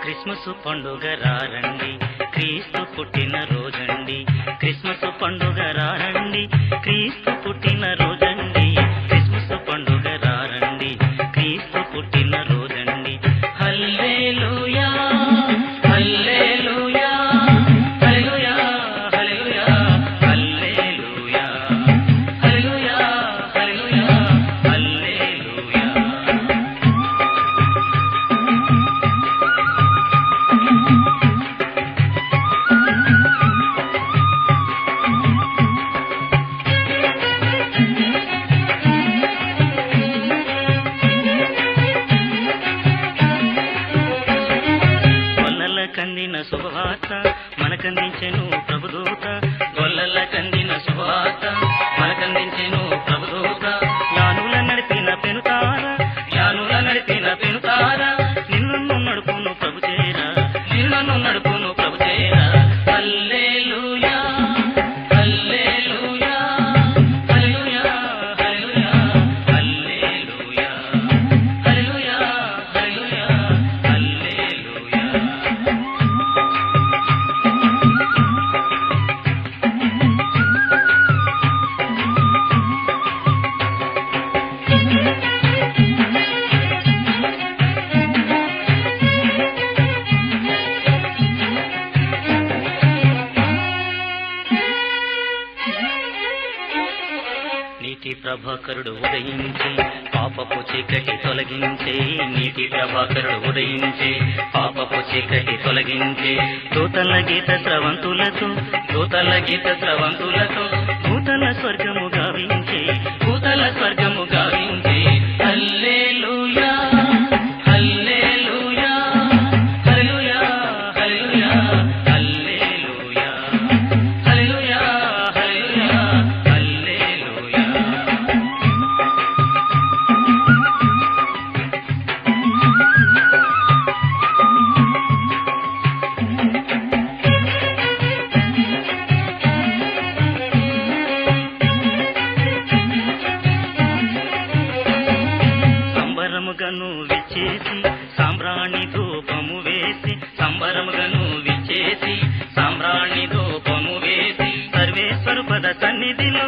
Christmas పండుగ రారండి, క్రీస్తు పుట్టిన రోజండి. క్రిస్మస్ పండుగ రారండి, క్రీస్తు పుట్టిన రోజండి. క్రిస్మస్ పండుగ రారండి, క్రీస్తు పుట్టిన రోజండి. హల్లెలూయా హల్లెలూయా హల్లెలూయా హల్లెలూయా హల్లెలూయా హల్లెలూయా హల్లెలూయా హల్లెలూయా. కందిన శుభవార్త మనకందించెను ప్రభుదూత. గొల్లల కందిన శుభవార్త మనకందించెను ప్రభుదూత. జ్ఞానుల నడిపిన పెనుతార, జ్ఞానుల నడిపిన పెనుతార, నిన్ను నడుపును ప్రభు చేరా, నిన్ను నడుపును ప్రభు చేరా. హల్లెలూయా హల్లెలూయా హల్లెలూయా హల్లెలూయా హల్లెలూయా హల్లెలూయా హల్లెలూయా హల్లెలూయా. నీటి ప్రభాకరుడు ఉదయించి పాపపు చీకటి తొలగించే, నీటి ప్రభాకరుడు ఉదయించి పాపపు చీకటి తొలగించే. దూతల గీత స్రవంతులతో, దూతల గీత స్రవంతులతో భూతల స్వర్గము గావించే, భూతల స్వర్గము గావించే. హల్లెలూయా హల్లెలూయా హల్లెలూయా హల్లెలూయా హల్లెలూయా హల్లెలూయా హల్లెలూయా హల్లెలూయా. సంబరముగను విచ్చేసి సాంబ్రాణి ధూపము వేసి, సంబరముగను విచ్చేసి సాంబ్రాణి ధూపము వేసి, సర్వేశ్వరు పద సన్నిధిలో